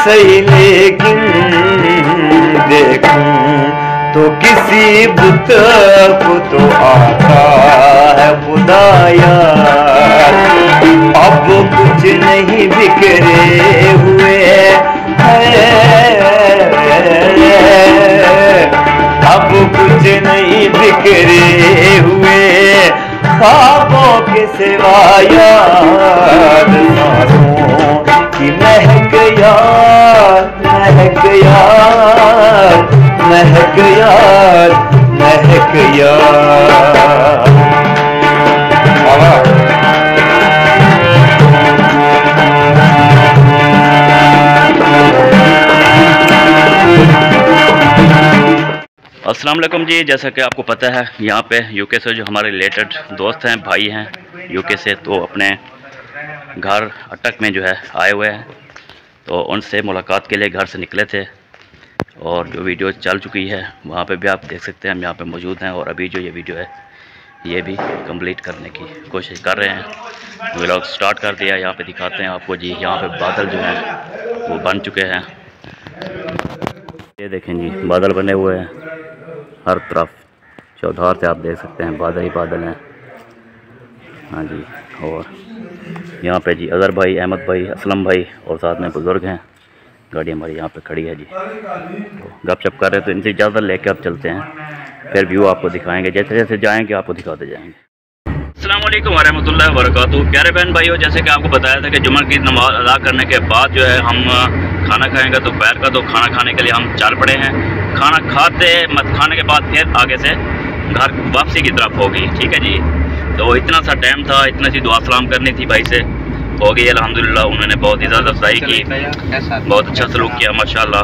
सही लेकिन देखूं तो किसी बुत को तो आता है खुदाया। अब कुछ नहीं बिखरे हुए हैं, अब कुछ नहीं बिखरे हुए ख्वाबों के सिवाय याद सांसों की महक याद, महक याद, महक याद, महक याद। अस्सलाम वालेकुम जी। जैसा कि आपको पता है यहाँ पे यूके से जो हमारे रिलेटेड दोस्त हैं, भाई हैं यूके से, तो अपने घर अटक में जो है आए हुए हैं। तो उनसे मुलाकात के लिए घर से निकले थे और जो वीडियो चल चुकी है वहाँ पे भी आप देख सकते हैं हम यहाँ पे मौजूद हैं। और अभी जो ये वीडियो है ये भी कंप्लीट करने की कोशिश कर रहे हैं। व्लॉग स्टार्ट कर दिया, यहाँ पे दिखाते हैं आपको जी। यहाँ पे बादल जो हैं वो बन चुके हैं, ये देखें जी बादल बने हुए हैं हर तरफ, चौधार से आप देख सकते हैं बादल ही बादल हैं। हाँ जी, और यहाँ पे जी अज़हर भाई, अहमद भाई, असलम भाई और साथ में बुज़ुर्ग हैं। गाड़ी हमारी यहाँ पे खड़ी है जी, तो गपशप कर रहे हैं। तो इनसे इजाज़त लेके अब चलते हैं, फिर व्यू आपको दिखाएंगे, जैसे जैसे जाएंगे आपको दिखाते जाएंगे। अस्सलाम वालेकुम वरहमतुल्लाहि वबरकातुहू। प्यारे बहन भाइयों, जैसे कि आपको बताया था कि जुम्मा की नमाज़ अदा करने के बाद जो है हम खाना खाएंगे दोपहर का। तो खाना खाने के लिए हम चल पड़े हैं। खाना खाने के बाद फिर आगे से घर वापसी की तरफ होगी, ठीक है जी। तो इतना सा टाइम था, इतना सी दुआ सलाम करनी थी भाई से, हो गई अल्हम्दुलिल्लाह। उन्होंने बहुत इज़्ज़त अफ़ज़ाई की, बहुत अच्छा सलूक किया माशाअल्लाह।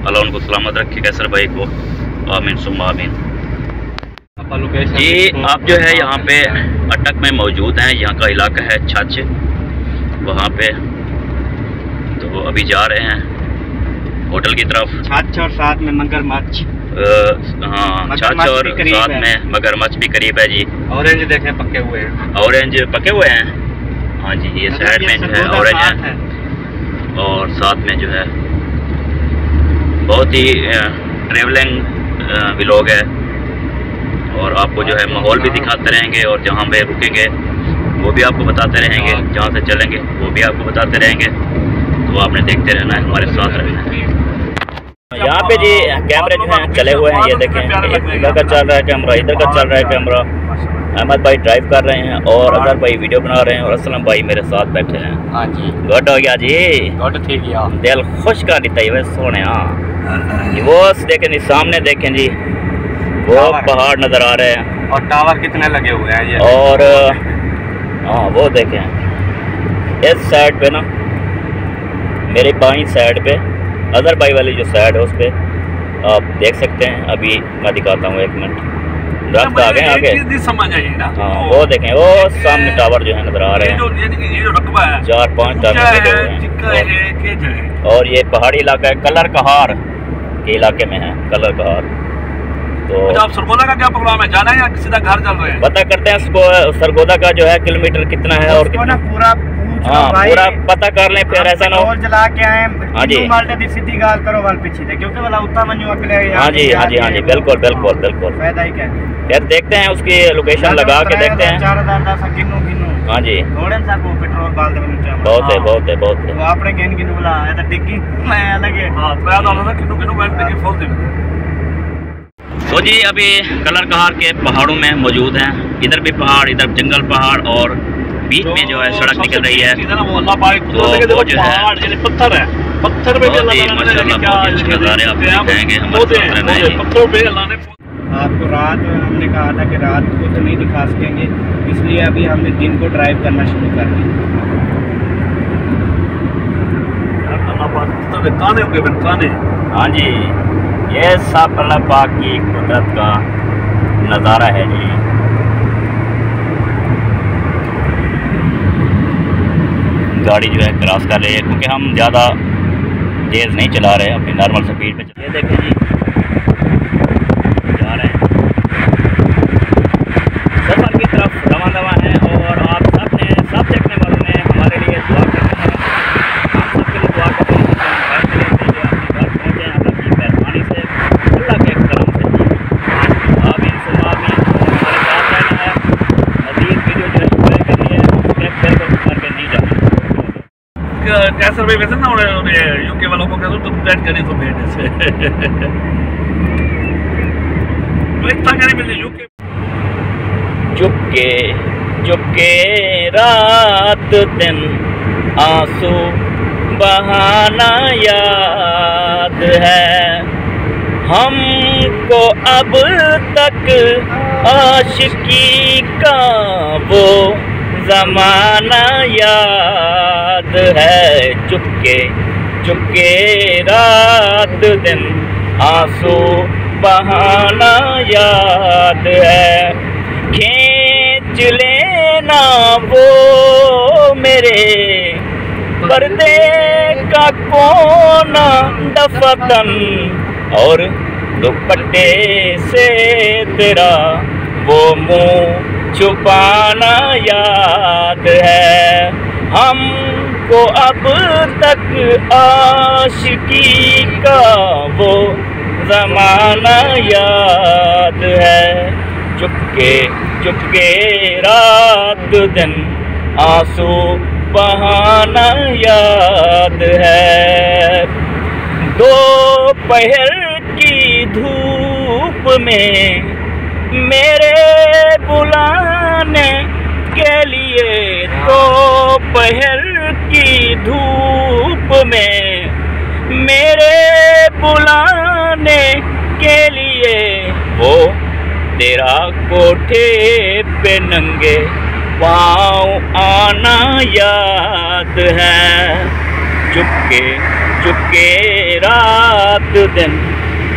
अल्लाह उनको सलामत रखे कैसर भाई को, आमीन सुम्मा आमीन। ये आप जो है यहाँ पे अटक में मौजूद हैं। यहाँ का इलाका है छछ, वहाँ पे तो अभी जा रहे हैं होटल की तरफ। छछ और साथ में मगरमच्छ, हाँ छछ और साथ में मगरमच्छ भी करीब है जी। ऑरेंज देखें पके हुए हैं, ऑरेंज पके हुए हैं। हाँ जी, ये साइड में जो है ऑरेंज है और साथ में जो है बहुत ही ट्रेवलिंग व्लॉग है। और आपको जो है माहौल भी दिखाते रहेंगे और जहाँ पे रुकेंगे वो भी आपको बताते रहेंगे, जहाँ से चलेंगे वो भी आपको बताते रहेंगे। तो आपने देखते रहना है, हमारे साथ रहना है। यहाँ पे जी कैमरे जो हैं चले हुए हैं, ये देखें, इधर का चल रहा है कैमरा, इधर का चल रहा है कैमरा। अहमद भाई ड्राइव कर रहे हैं और अज़हर भाई वीडियो बना रहे हैं और असलम भाई मेरे साथ बैठे हैं। हाँ जी, गुड हो गया जी, गुड ठीक है, दिल खुश कर देता है सोने। हाँ वो देखें जी, सामने देखें जी वो पहाड़ नज़र आ रहे हैं और टावर कितने लगे हुए हैं ये। और हाँ वो देखें इस साइड पे ना, मेरे बाईं साइड पे अज़हर भाई वाली जो साइड है उस पर आप देख सकते हैं। अभी मैं दिखाता हूँ, एक मिनट, दरख्त आ गए आगे, समझ आइए ना। हाँ वो देखें वो सामने टावर जो है नज़र आ रहे हैं, ये जो रकबा है 4-5 टावर लगे हुए हैं। और ये पहाड़ी इलाका है, कलर कहार के इलाके में है, कलर कहार। तो आप सरगोदा का क्या प्रोग्राम है, जाना है या सीधा घर चल रहे हैं? पता करते हैं सरगोदा का जो है किलोमीटर कितना है और कितना पूरा पूरा पता कर लें, फिर ऐसा ना हो जला के आए। हाँ जी, सीधी गाल करो वाल पीछे थे क्योंकि वाला उतना मंजू अगले। हाँ जी हाँ जी हाँ जी, बिल्कुल बिल्कुल बिल्कुल। फायदा ही क्या है, फिर देखते हैं उसकी लोकेशन लगा के देखते हैं। 4000 किन्नू किन्नू। हाँ जी, थोड़े सा को पेट्रोल डाल दे बहुत है बहुत है बहुत है। वो आपने गेन किन्नू बुला है तो डिग्गी मैं अलग है। हां मैं डाला था किन्नू किन्नू मैं डिग्गी फुल दे। तो जी अभी कलर कहार के पहाड़ों में मौजूद हैं। इधर भी पहाड़, इधर जंगल पहाड़ और बीच में जो है सड़क निकल रही है। तो वो जो है पत्थर है, पत्थर पे नज़ारे आप दिखाएंगे हमारे। आपको रात हमने कहा था कि रात को तो नहीं दिखा सकेंगे, इसलिए अभी हमने दिन को ड्राइव करना शुरू कर दिया। हाँ जी, ये सब अल्लाह पाक की कुदरत का नज़ारा है जी। गाड़ी जो है क्रॉस कर रही है क्योंकि हम ज़्यादा तेज़ नहीं चला रहे, अपनी नॉर्मल स्पीड पे। ये देखें जी जा रहे हैं सफ़र की तरफ रवाना है और आप सब ने, सब देखने वालों ने हमारे लिए दुआ करनी है। हम सबके लिए दुआ करते हैं कैसर भाई वैसे ना उन्हें यूके वालों को कहते तुम बैठ करी तो बैठ ऐसे इतना कहने मिलते यूके चुपके चुपके रात दिन आंसू बहाना याद है हमको अब तक आशिकी का वो ज़माना याद है चुपके चुपके रात दिन आंसू बहाना याद है खींच लेना वो मेरे पर्दे का कोना दफतन और दुपट्टे से तेरा वो मुंह छुपाना याद है हमको अब तक आशिकी का वो ज़माना याद है चुपके चुपके रात दिन आंसू बहाना याद है दोपहर की धूप में मेरे बुलाने के लिए दोपहर की धूप में मेरे बुलाने के लिए वो तेरा कोठे पे नंगे पाँव आना याद है चुपके चुपके रात दिन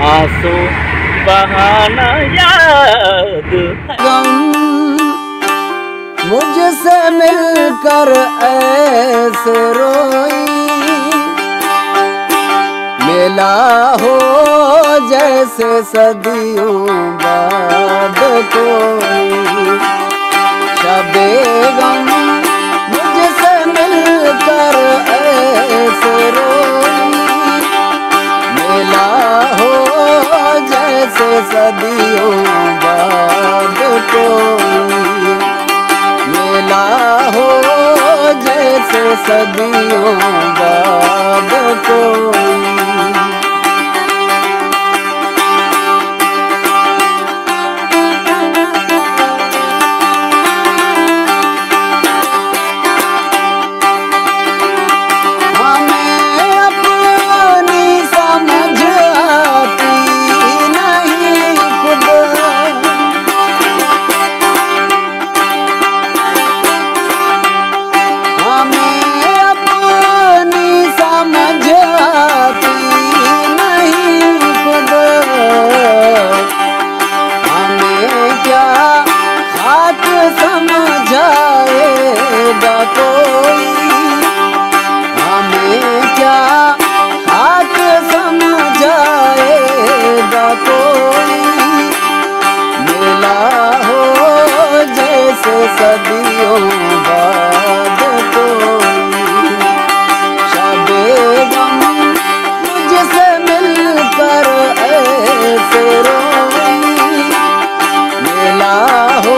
आंसू बहाना याद गम मुझसे मिलकर ऐसे रोई मेला हो जैसे सदियों बाद कोई शबे गम मुझसे मिलकर ऐसे रोई मेला हो जैसे सदियों बाद कोई मेला हो जैसे सदियों बाद कोई सदियों बाद कोई शबे गम मुझसे मिलकर ऐसे रोई मेला हो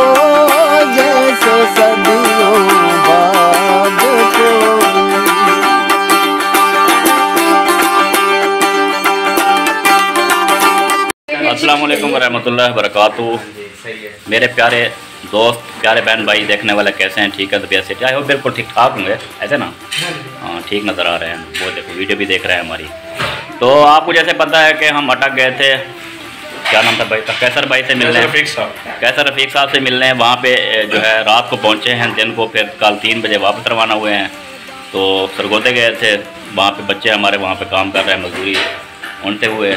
जैसे सदियों बाद कोई अस्सलाम वालेकुम वरहमतुल्लाहि वबरकातुहू मेरे प्यारे दोस्त प्यारे बहन भाई देखने वाले कैसे हैं ठीक है तबीयत से चाहे हो बिल्कुल ठीक ठाक होंगे ऐसे ना हाँ ठीक नज़र आ रहे हैं वो देखो वीडियो भी देख रहे हैं हमारी तो आपको जैसे पता है कि हम अटक गए थे क्या नाम था भाई का कैसर भाई से मिलने कैसर रफ़ीक साहब से मिलने वहाँ पे जो है रात को पहुँचे हैं दिन को फिर कल 3 बजे वापस रवाना हुए हैं तो सरगोदे गए थे वहाँ पे बच्चे हमारे वहाँ पे काम कर रहे हैं मजदूरी उनसे हुए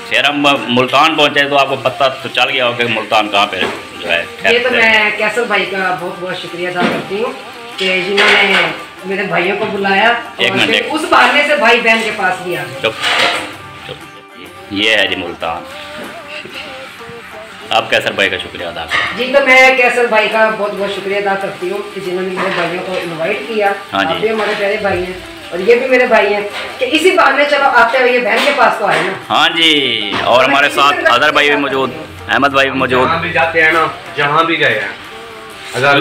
फिर हम मुल्तान पहुँचे तो आपको पता तो चल गया होगा कि मुल्तान कहाँ पे जो है ये तो मैं कैसर भाई का बहुत बहुत शुक्रिया अदा करती हूँ कि जिन्होंने मेरे भाइयों को बुलाया और उस बहाने से भाई बहन के पास भी आ गए। चुप ये है जी मुल्तान आप कैसर भाई का शुक्रिया अदा करें जी। तो मैं कैसर भाई का बहुत बहुत शुक्रिया अदा करती हूँ कि जिन्होंने मेरे भाइयों को इनवाइट किया। हाँ जी, आप भी हमारे प्यारे भाई हैं और ये भी मेरे भाई हैं कि इसी बहाने चलो आते हुए बहन के पास तो आए ना। हाँ जी और हमारे साथ अदर भाई भी मौजूद अहमद भाई भी मौजूद जहाँ भी जाते हैं ना जहाँ भी गए हैं अगर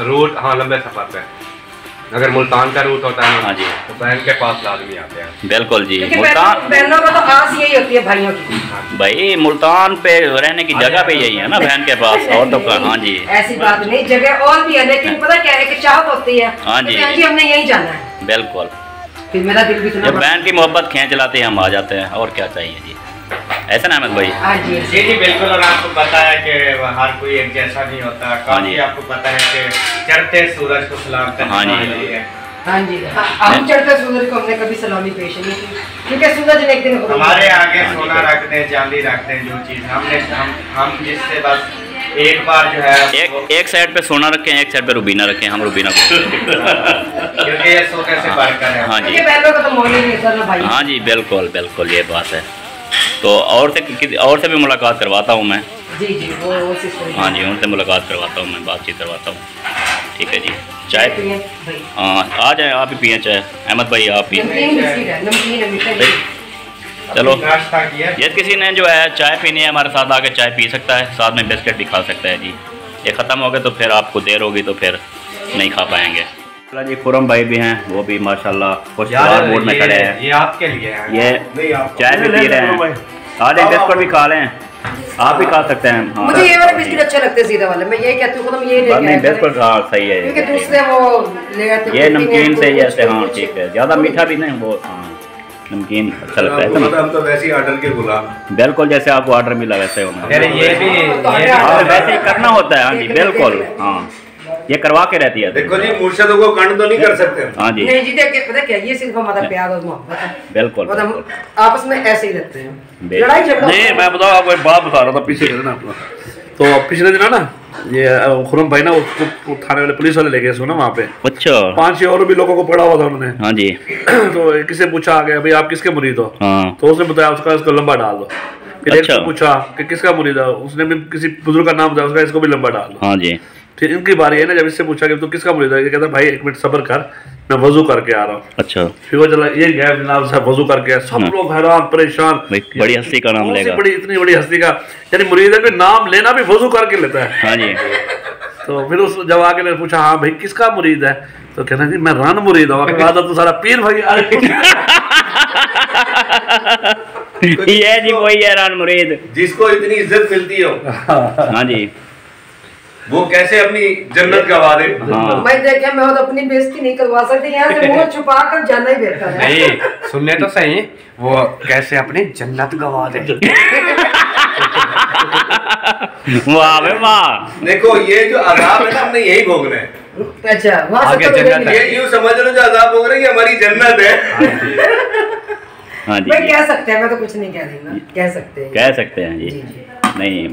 रोड हाँ लंबे सफर पे अगर मुल्तान का रूट होता है हाँ जी, तो बहन के पास लाजमी आते हैं। बिल्कुल जी। क्योंकि मुल्तान बहनों का तो खास यही होती है भाइयों की। भाई मुल्तान पे रहने की जगह पे यही है ना बहन के पास, और तो हाँ जी ऐसी बात नहीं, जगह और भी है, लेकिन पता क्या है कि चाहत होती है। हाँ जी। जी हमने यही जाना है, बिल्कुल। फिर मेरा दिल भी जब बहन की मोहब्बत खींच लाते हैं हम आ जाते हैं, और क्या चाहिए जी, ऐसा ना अहमद भाई? हाँ जी जी जी बिल्कुल। और आपको पता है कि हर कोई एक जैसा नहीं होता। हाँ काफी जी। आपको पता है कि चढ़ते सूरज को सलाम करना हाँ जी। जरूरी है। हाँ जी। हम चढ़ते सूरज को हमने कभी सलामी पेश नहीं की, क्योंकि सूरज ने एक दिन हमारे आगे सोना रखते हैं, चांदी रखते हैं, जो चीज़ हम जिससे बस एक बार जो है एक साइड पे सोना रखें, एक साइड पे रुबीना रखें, हम रुबीना को क्योंकि ये सोने से बढ़कर है। हाँ जी, क्योंकि बहनों का तो मोल ही नहीं होता ना भाई। हाँ जी बिल्कुल बिल्कुल, ये बात है। तो और से भी मुलाकात करवाता हूँ मैं। जी जी वो सिस्टर। हाँ जी, उनसे मुलाकात करवाता हूँ मैं, बातचीत करवाता हूँ। ठीक है जी, चाय पिए भाई। हाँ आ जाए, आप ही पिए चाय। अहमद भाई आप पिए। नमकीन बिस्किट है, नमकीन है, मीठा नहीं। चलो, नाश्ता किया। ये किसी ने जो है चाय पीनी है हमारे साथ आके चाय पी सकता है, साथ में बिस्किट भी खा सकता है जी। ये ख़त्म हो गए तो फिर आपको देर होगी तो फिर नहीं खा पाएंगे। चलो जी, खुरम भाई भी हैं, वो भी माशाल्लाह खुशहाल मूड में खड़े हैं। ये आपके लिए है। ये चाय भी पी रहे हैं, आधे बिस्कुट भी खा लें, आप भी खा सकते हैं। हाँ, मुझे ये वाले बिस्किट अच्छे लगते हैं सीधा वाले, मैं यही कहती हूँ, ये बाद में बिस्कुट हाँ सही क्योंकि है। दूसरे वो ले आते ये नमकीन से जैसे हाँ ठीक है, ज़्यादा मीठा भी नहीं, वो हाँ नमकीन अच्छा लगता है ना। हम तो वैसे ही ऑर्डर के गुलाम। बिल्कुल जैसे आपको ऑर्डर मिला वैसे होना है। अरे ये भी हाँ, वैसे ही करना होता है। हाँ जी बिल्कुल, हाँ ये करवा के रहती है। देखो जी, मुर्शदों को कंड तो नहीं कर सकते। हाँ जी नहीं जी, देखिए पता क्या, ये सिर्फ हमारा प्यार और मोहब्बत है। बिल्कुल और हम आपस में ऐसे ही रहते हैं, बिल्कुल। लड़ाई झगड़ा नहीं, मैं बताऊँ आपको एक बात बता रहा था पीछे ना अपना। तो पिछले दिन है ना, ये खुरम भाई ना उसको थाने वाले पुलिस वाले ले गए ना वहाँ पे। अच्छा 5-6 और भी लोगों को पड़ा हुआ था उन्होंने। हाँ जी तो किसी से पूछा गया भाई आप किसके मुरीद हो, हाँ तो उसने बताया उसका लंबा डाल दो। फिर एक अच्छा। से पूछा कि किसका मुरीद है, उसने भी किसी बुजुर्ग का नाम बताया, उसका इसको भी लंबा डाल दो। हाँ जी फिर इनकी बारी है ना, जब इससे पूछा कि तो किसका मुरीद है, ये कहता भाई 1 मिनट सब्र कर, मैं वजू करके आ रहा हूँ। अच्छा फिर वो चला ये गया जनाब साहब, वजू करके आया। सब लोग हैरान परेशान, भाई बड़ी हस्ती का नाम कौन सी लेगा। बड़ी इतनी बड़ी हस्ती का, यानी मुरीद है कि नाम लेना भी वजू करके लेता है। हाँ जी तो फिर उस जब आके ने पूछा हाँ भाई किसका मुरीद है, तो कहना जी मैं रन मुरीद हूँ। कहा तो सारा पीर भाई ये जी वही है रान मुरीद, जिसको इतनी इज्जत मिलती हो हाँ जी वो कैसे अपनी जन्नत गवा दे। हाँ मैं देखे, मैं तो अपनी बेइज्जती नहीं करवा सकती, यहाँ से मुंह छुपा कर जाना ही बेहतर है। नहीं सुनने तो सही, वो कैसे अपनी जन्नत गवा दे। वाह भाई वाह। देखो ये जो अजाब है ना, हमने यही भोगना है। अच्छा वहाँ से आगे तो मुझे जन्नत मिला। ये यूं समझ लो जो अजाब भोग रहे हैं ये हमारी जन्नत है। हाँ जी मैं कह सकते हैं, मैं तो कुछ नहीं कह रही ना, कह सकते हैं। कह सकते हैं जी। जी, जी। नहीं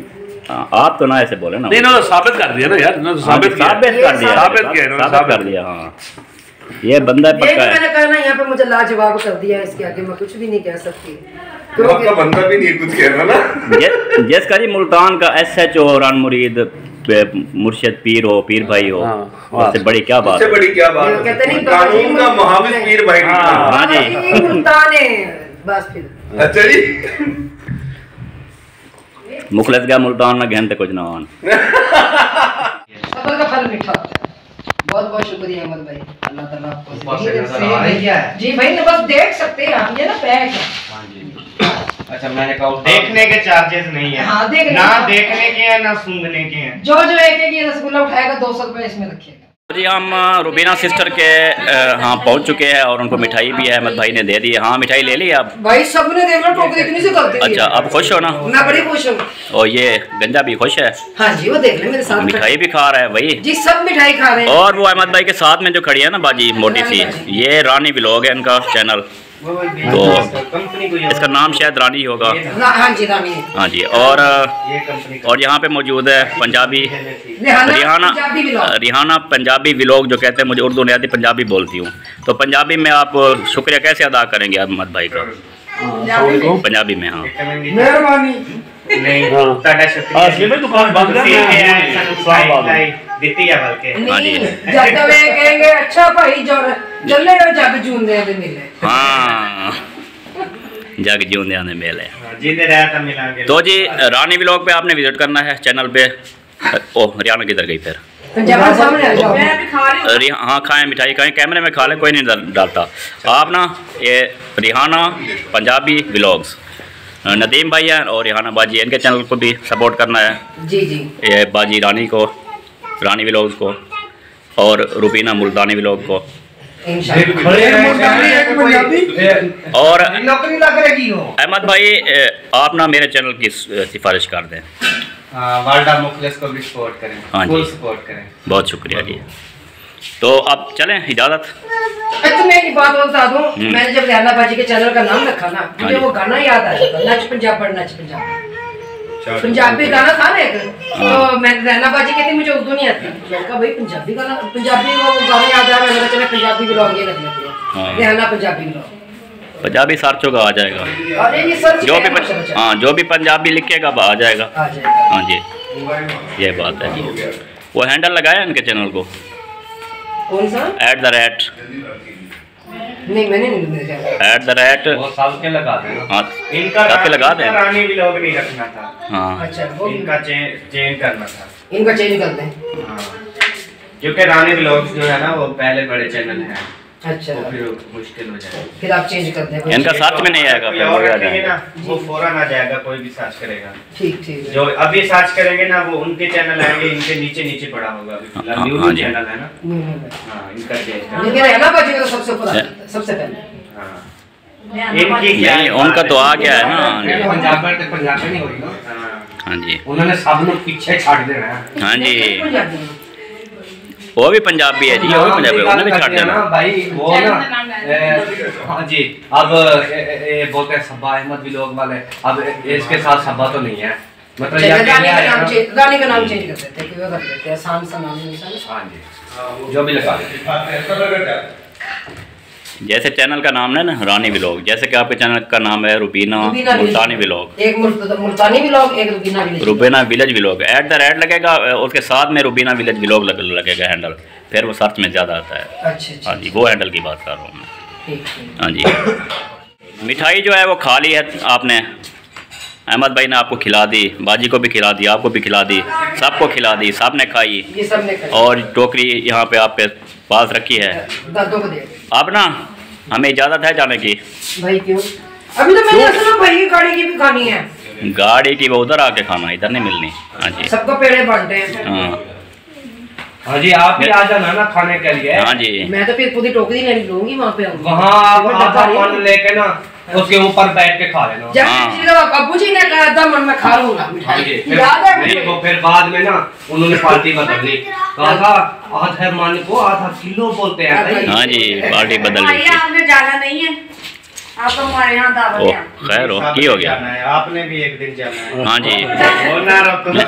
हाँ, आप तो ना ऐसे बोले ना। नहीं ना, साबित कर दिया ना यार, इन्होंने साबित किया। साबित कर दिया, साबित किया इन्होंने, साबित कर दिया। हाँ ये बंदा ये पक्का भी है। मैंने कहा ना, यहाँ पे मुझे लाजवाब कर दिया, इसके आगे मैं कुछ भी नहीं कह सकती। वो आपका बंदा भी नहीं कुछ कह रहा ना। जिसका जी मुल्तान का SHO रान मुरीद मुर्शिद पीर हो, पीर भाई हो, उससे बड़ी क्या बात उससे है। बड़ी क्या बात ये कहते है। नहीं, कानून का मुहाफिज पीर भाई निकला। हाँ जी। मुल्तान है बस फिर। अच्छा जी, मुखलस गया मुल्तान में घंटे कुछ ना आन। सबर का फल मीठा होता है। बहुत बहुत शुक्रिया अहमद भाई, अल्लाह ताला आपको। जी भाई, ना बस देख सकते हैं हम, ये ना पैक है। अच्छा मैंने कहा देखने के चार्जेस नहीं है। हाँ, देखने ना के। देखने के हैं ना सूंघने के हैं। जो एक एक ये रसगुल्ला उठाएगा 200 रुपए इसमें रखिएगा। जी हम रुबीना सिस्टर के हाँ पहुंच चुके हैं और उनको मिठाई भी है, अहमद भाई ने दे दी है। हाँ मिठाई ले ली आप? भाई सबने देख लो, टोकरी इतनी से करते अच्छा अब खुश हो ना? मैं बड़ी खुश हूँ। और ये गंजा भी खुश है, हाँ जी, वो देख ले मेरे साथ मिठाई भी खा रहा है भाई जी, सब मिठाई खा रहे हैं। और वो अहमद भाई के साथ में जो खड़ी है ना बाजी मोटी सी, ये रानी व्लॉग है इनका चैनल, तो कंपनी को इसका नाम शायद रानी होगा। हाँ जी रानी है। हाँ जी और ये कंपनी और यहाँ पे मौजूद है पंजाबी रिहाना पंजाबी व्लॉग। रिहाना पंजाबी व्लॉग, जो कहते हैं मुझे उर्दू नहीं आती, पंजाबी बोलती हूँ, तो पंजाबी में आप शुक्रिया कैसे अदा करेंगे अहमद भाई का? पंजाबी में हाँ। मेहरबानी। नहीं ਤੁਹਾਡਾ हाँ, शुक्रिया। भाई दुकान बंद ਦਿੱਤੀ है बल्कि। हाँ जी। जब तक वे कहेंगे अच्छा भाई जो चले गए जग जूंदे दे मिले। हाँ जग जीवन आने मेले। जिंदे रहा था मिलांगे। तो जी रानी व्लॉग पे आपने विजिट करना है चैनल पे। ओह रियाना किधर गई फिर? पंजाब सामने आ जाओ। अरे हाँ खाएं, मिठाई खाएं, कैमरे में खा लें, कोई नहीं डालता। आप ना ये रिहाना पंजाबी व्लॉग्स, नदीम भाई हैं और रिहाना बाजी, इनके चैनल को भी सपोर्ट करना है। जी जी। ये बाजी रानी को, रानी व्लॉग्स को, और रुबीना मुल्तानी व्लॉग को, और अहमद भाई आप ना मेरे चैनल की सिफारिश कर दें। वर्ल्ड मुखलिस को भी सपोर्ट करें। हाँ जी, सपोर्ट करें। बहुत शुक्रिया जी। तो अब चलें, इजाज़त। तो मैं एक बात बता दूं, मैंने जब रिहाना बाजी के चैनल का नाम रखा ना, मुझे वो गाना याद आया था, नच पंजाब पर नच पंजाब, पंजाबी गाना था ना एक। तो मैं रिहाना बाजी कहती मुझे उर्दू नहीं आती, मैंने कहा भाई पंजाबी गाना, पंजाबी वो गाना याद आया, मैंने चला पंजाबी व्लॉग ये रख लेते हैं, रिहाना पंजाबी व्लॉग। पंजाबी सर्च होगा आ जाएगा, अरे ये सर्च जो भी हाँ जो भी पंजाबी लिखेगा आ जाएगा। हाँ जी, ये बात है जी। वो हैंडल लगाया इनके चैनल को, कौन सा? @ नहीं मैंने नहीं @ वो सब के लगा देना। हाँ इनका सबके लगा दें। रानी व्लॉग नहीं रखना था। हाँ अच्छा, वो इनका चेंज करना था। इनका चेंज करते हैं। हाँ, क्योंकि रानी व्लॉग्स जो है ना वो पहले बड़े चैनल हैं। अच्छा, तो फिर मुश्किल हो जाएगा। फिर आप चेंज करते हैं। इनका सर्च में नहीं आएगा, कोई और रखेंगे ना वो फौरन आ जाएगा, कोई भी सर्च करेगा। ठीक ठीक। जो अभी सर्च करेंगे ना वो उनके चैनल आएंगे, इनके नीचे नीचे पड़ा होगा। अभी फिलहाल न्यू चैनल है ना। हाँ, इनका चेंज। लेकिन रहना बाजी तो सबसे ऊपर सबसे पहले। हाँ, इनकी नहीं उनका तो आ गया है ना। पंजाबी नहीं होगी ना। हाँ जी, उन्होंने सब लोग पीछे छाड़ देना है। हाँ जी, वो भी पंजाबी है जी, वो भी पंजाबी है, उन्हें भी छाड़ देना भाई। वो ना हाँ जी, अब बोलते हैं सब्बा अहमद व्लॉग वाले, अब इसके साथ सब्बा तो नहीं है, मतलब रानी का नाम चेंज कर देते हैं, कर देते हैं आसान सा नाम। हाँ जी, जो भी लगा जैसे चैनल का नाम है ना रानी व्लॉग, जैसे कि आपके चैनल का नाम है रुबीना मुल्तानी व्लॉग, एक मुल्तानी व्लॉग, एक रुबीना विलेज व्लॉग, @ लगेगा, उसके साथ में रुबीना विलेज व्लॉग लगेगा हैंडल, फिर वो सर्च में ज़्यादा आता है। अच्छा, हाँ जी, वो हैंडल की बात कर रहा हूँ मैं। हाँ जी, मिठाई जो है वो खा ली है आपने, अहमद भाई ने आपको खिला दी, बाजी को भी खिला दी, आपको भी खिला दी, सबको खिला दी, सब ने खाई, और टोकरी यहाँ पे आपके पास रखी है। अब ना हमें इजाज़त है जाने की। भाई क्यों? अभी तो मैंने असल भाई की गाड़ी की भी खानी है। गाड़ी की वो उधर आके खाना, इधर नहीं मिलनी। हाँ जी, सबको पेड़े बांटते हैं। हाँ हाँ जी, आप भी आ जाना ना खाने के लिए। हाँ जी, मैं तो फिर पूरी टोकरी ले लूंगी वहाँ पे, वहाँ आप लेके ना उसके ऊपर बैठ के खा लेना। अब्बू जी ने कहा था मन में खा लूंगा। फिर बाद में ना उन्होंने पार्टी बदल दी, कहा था आधा मान को आधा किलो बोलते हैं। हाँ जी, पार्टी बदल दी। आपने जाना नहीं है, आप हमारे यहाँ दावत है। खैर हो की हो गया, आपने भी एक दिन जाना है। हाँ जी,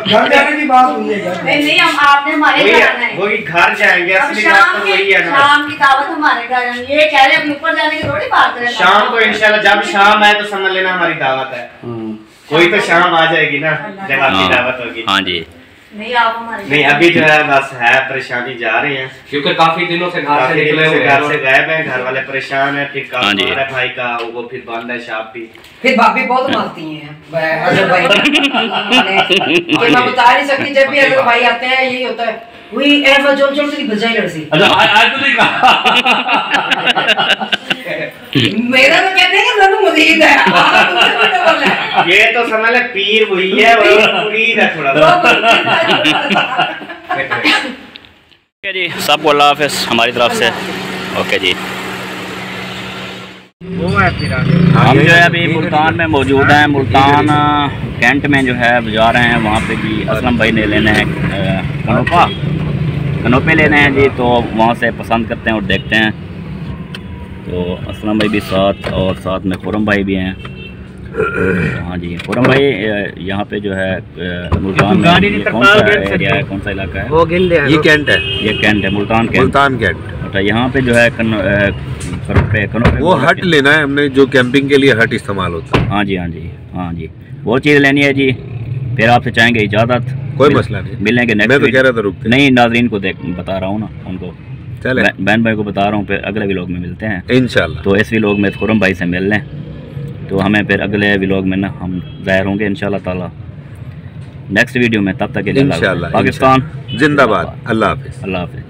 घर जाने की बात हुई है। नहीं, हम आपने हमारे जाना है, वही घर जाएंगे। असली बात तो वही है ना, शाम की दावत हमारे घर है। ये कह रहे हैं ऊपर जाने की थोड़ी बात है। शाम को इंशाल्लाह जब शाम आए तो समझ लेना हमारी दावत है। कोई तो शाम आ जाएगी ना जब आपकी दावत होगी। हाँ जी, नहीं आप हमारे नहीं, अभी जो है बस है परेशानी, जा रहे हैं क्योंकि काफी दिनों से घर से गायब हैं, घर वाले परेशान है। फिर काम है भाई का, वो फिर बंद है शॉप भी। फिर भाभी बहुत मारती हैं अजहर भाई कि मैं बता नहीं सकती, जब भी अजहर भाई आते हैं यही होता है, वही ऐसा जोर जोर से बजाई लड़सी। आज तो नहीं कहा। मेरा तो कहते हैं कि मैं मुरीद है। ये तो समझ ले पीर वही है, वो मुरीद है थोड़ा। ओके जी, सबको अल्लाह हाफ़िज़ हमारी तरफ से। ओके जी, वो है फिर हम जो है अभी मुल्तान में मौजूद हैं। मुल्तान कैंट में जो है जा रहे हैं, वहाँ पे जी असलम भाई ने लेने हैं कनोपे लेने हैं जी, तो वहाँ से पसंद करते हैं और देखते हैं। तो असलम भाई भी साथ, और साथ में खुरम भाई भी हैं। हाँ जी, खुरम भाई यहाँ पे जो है मुल्तान में कौन सा एरिया है, कौन सा इलाका है? वो ये कैंट है, ये कैंट है, मुल्तान कैंट। अच्छा, यहाँ पे जो है कनोपे वो हट लेना है हमने, जो कैंपिंग के लिए हट इस्तेमाल होता है। हाँ जी, हाँ जी, हाँ जी, वो चीज़ लेनी है जी। फिर आपसे चाहेंगे इजाज़त, कोई मसला नहीं, मिलेंगे नेक्स्ट। मैं तो कह रहा था रुकते नहीं, नाज़रीन को बता रहा हूँ ना, उनको चले बहन भाई को बता रहा हूँ, फिर अगले व्लॉग में मिलते हैं इंशाल्लाह। तो इस व्लॉग में खुरम भाई से मिल लें, तो हमें फिर अगले व्लॉग में ना हम ज़ाहिर होंगे इंशाल्लाह ताला। नेक्स्ट वीडियो में, तब तक के लिए इंशाल्लाह पाकिस्तान जिंदाबाद। अल्लाह हाफिज़। अल्लाह हाफिज़।